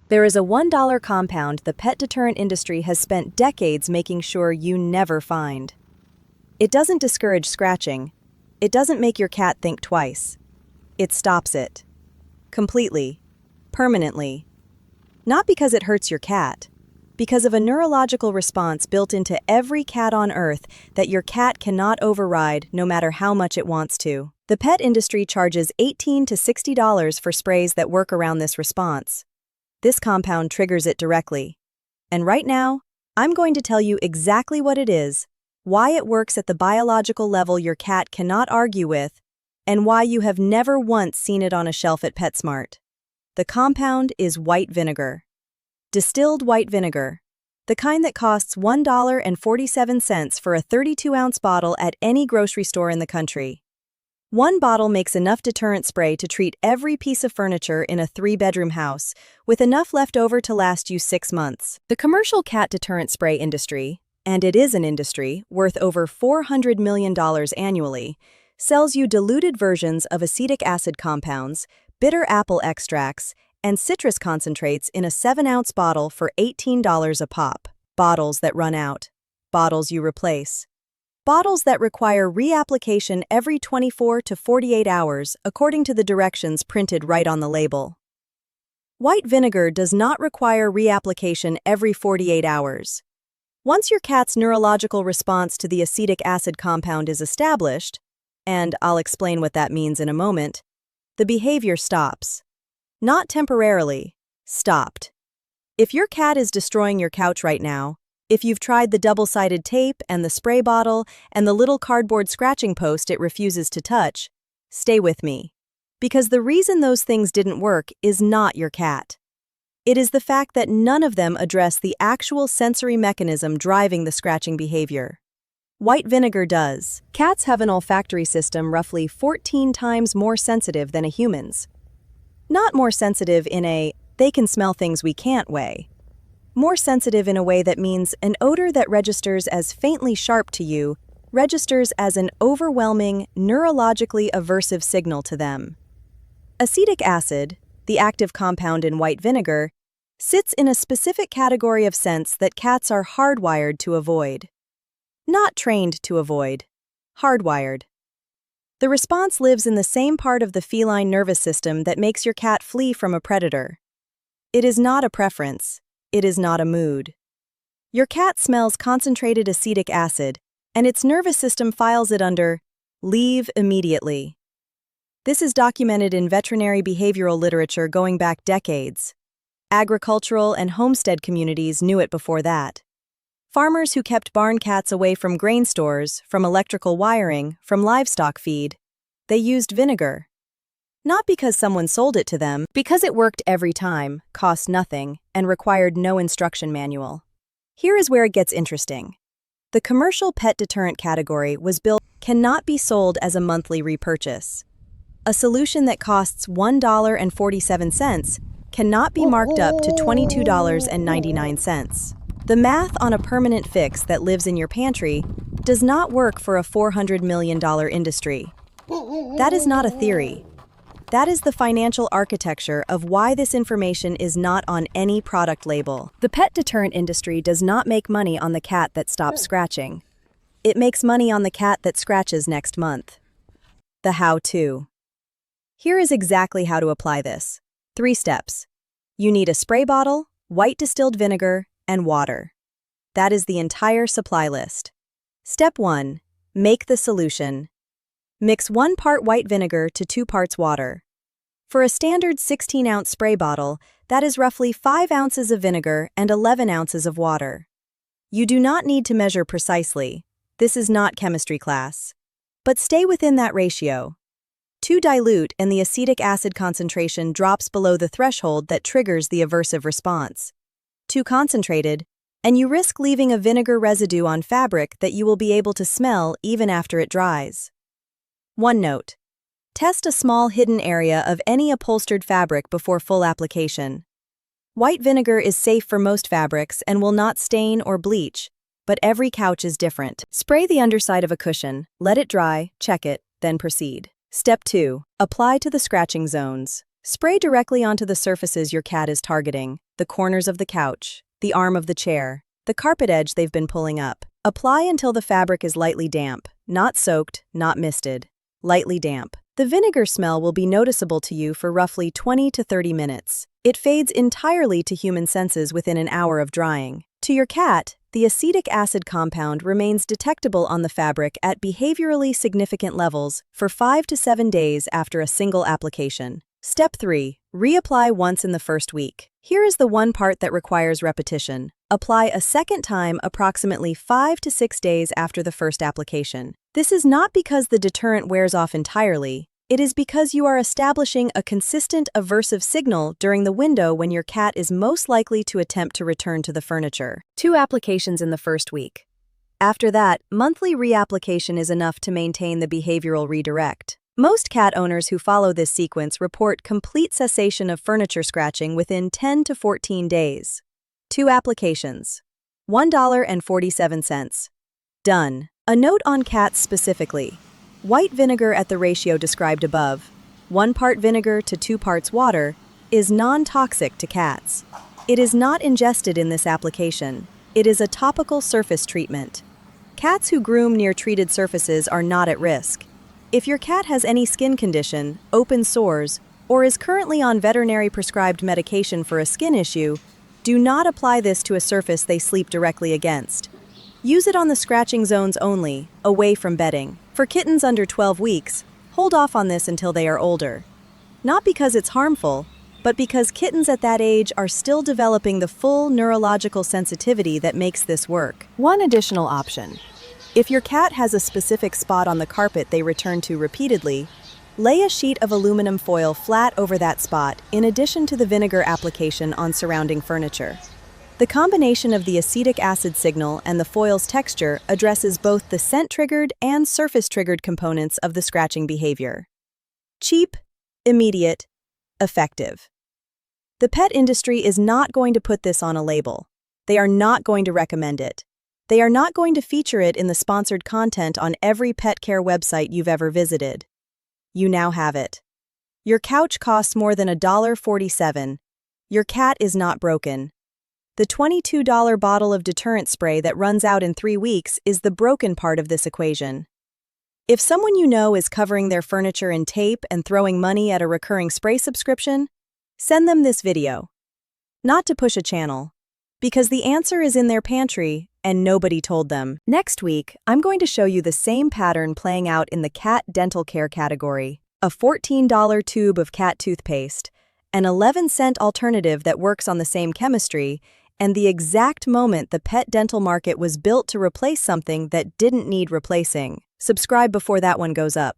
There is a $1 compound the pet deterrent industry has spent decades making sure you never find. It doesn't discourage scratching. It doesn't make your cat think twice. It stops it. Completely. Permanently. Not because it hurts your cat. Because of a neurological response built into every cat on Earth that your cat cannot override no matter how much it wants to. The pet industry charges $18 to $60 for sprays that work around this response. This compound triggers it directly. And right now, I'm going to tell you exactly what it is, why it works at the biological level your cat cannot argue with, and why you have never once seen it on a shelf at PetSmart. The compound is white vinegar. Distilled white vinegar. The kind that costs $1.47 for a 32-ounce bottle at any grocery store in the country. One bottle makes enough deterrent spray to treat every piece of furniture in a 3-bedroom house, with enough left over to last you 6 months. The commercial cat deterrent spray industry, and it is an industry worth over $400 million annually, sells you diluted versions of acetic acid compounds, bitter apple extracts, and citrus concentrates in a 7-ounce bottle for $18 a pop. Bottles that run out. Bottles you replace. Bottles that require reapplication every 24 to 48 hours according to the directions printed right on the label. White vinegar does not require reapplication every 48 hours. Once your cat's neurological response to the acetic acid compound is established, and I'll explain what that means in a moment, the behavior stops. Not temporarily, stopped. If your cat is destroying your couch right now, if you've tried the double-sided tape and the spray bottle and the little cardboard scratching post it refuses to touch, stay with me. Because the reason those things didn't work is not your cat. It is the fact that none of them address the actual sensory mechanism driving the scratching behavior. White vinegar does. Cats have an olfactory system roughly 14 times more sensitive than a human's. Not more sensitive in a, they can smell things we can't way. More sensitive in a way that means an odor that registers as faintly sharp to you registers as an overwhelming, neurologically aversive signal to them. Acetic acid, the active compound in white vinegar, sits in a specific category of scents that cats are hardwired to avoid. Not trained to avoid. Hardwired. The response lives in the same part of the feline nervous system that makes your cat flee from a predator. It is not a preference. It is not a mood. Your cat smells concentrated acetic acid, and its nervous system files it under leave immediately. This is documented in veterinary behavioral literature going back decades. Agricultural and homestead communities knew it before that. Farmers who kept barn cats away from grain stores, from electrical wiring, from livestock feed, they used vinegar. Not because someone sold it to them, because it worked every time, cost nothing, and required no instruction manual. Here is where it gets interesting. The commercial pet deterrent category was built cannot be sold as a monthly repurchase. A solution that costs $1.47 cannot be marked up to $22.99. The math on a permanent fix that lives in your pantry does not work for a $400 million industry. That is not a theory. That is the financial architecture of why this information is not on any product label. The pet deterrent industry does not make money on the cat that stops scratching. It makes money on the cat that scratches next month. The how-to. Here is exactly how to apply this. 3 steps. You need a spray bottle, white distilled vinegar, and water. That is the entire supply list. Step 1. Make the solution. Mix 1 part white vinegar to 2 parts water. For a standard 16-ounce spray bottle, that is roughly 5 ounces of vinegar and 11 ounces of water. You do not need to measure precisely. This is not chemistry class. But stay within that ratio. Too dilute and the acetic acid concentration drops below the threshold that triggers the aversive response. Too concentrated, and you risk leaving a vinegar residue on fabric that you will be able to smell even after it dries. One note. Test a small hidden area of any upholstered fabric before full application. White vinegar is safe for most fabrics and will not stain or bleach, but every couch is different. Spray the underside of a cushion, let it dry, check it, then proceed. Step 2. Apply to the scratching zones. Spray directly onto the surfaces your cat is targeting, the corners of the couch, the arm of the chair, the carpet edge they've been pulling up. Apply until the fabric is lightly damp, not soaked, not misted. Lightly damp. The vinegar smell will be noticeable to you for roughly 20 to 30 minutes. It fades entirely to human senses within an hour of drying. To your cat, the acetic acid compound remains detectable on the fabric at behaviorally significant levels for 5 to 7 days after a single application. Step 3. Reapply once in the first week. Here is the one part that requires repetition. Apply a second time approximately 5 to 6 days after the first application. This is not because the deterrent wears off entirely. It is because you are establishing a consistent aversive signal during the window when your cat is most likely to attempt to return to the furniture. 2 applications in the first week. After that, monthly reapplication is enough to maintain the behavioral redirect. Most cat owners who follow this sequence report complete cessation of furniture scratching within 10 to 14 days. 2 applications. $1.47. Done. A note on cats specifically. White vinegar at the ratio described above, 1 part vinegar to 2 parts water, is non-toxic to cats. It is not ingested in this application. It is a topical surface treatment. Cats who groom near treated surfaces are not at risk. If your cat has any skin condition, open sores, or is currently on veterinary prescribed medication for a skin issue, do not apply this to a surface they sleep directly against. Use it on the scratching zones only, away from bedding. For kittens under 12 weeks, hold off on this until they are older. Not because it's harmful, but because kittens at that age are still developing the full neurological sensitivity that makes this work. One additional option. If your cat has a specific spot on the carpet they return to repeatedly, lay a sheet of aluminum foil flat over that spot in addition to the vinegar application on surrounding furniture. The combination of the acetic acid signal and the foil's texture addresses both the scent-triggered and surface-triggered components of the scratching behavior. Cheap, immediate, effective. The pet industry is not going to put this on a label. They are not going to recommend it. They are not going to feature it in the sponsored content on every pet care website you've ever visited. You now have it. Your couch costs more than $1.47. Your cat is not broken. The $22 bottle of deterrent spray that runs out in 3 weeks is the broken part of this equation. If someone you know is covering their furniture in tape and throwing money at a recurring spray subscription, send them this video. Not to push a channel, because the answer is in their pantry and nobody told them. Next week, I'm going to show you the same pattern playing out in the cat dental care category. A $14 tube of cat toothpaste, an 11-cent alternative that works on the same chemistry, and the exact moment the pet dental market was built to replace something that didn't need replacing. Subscribe before that one goes up.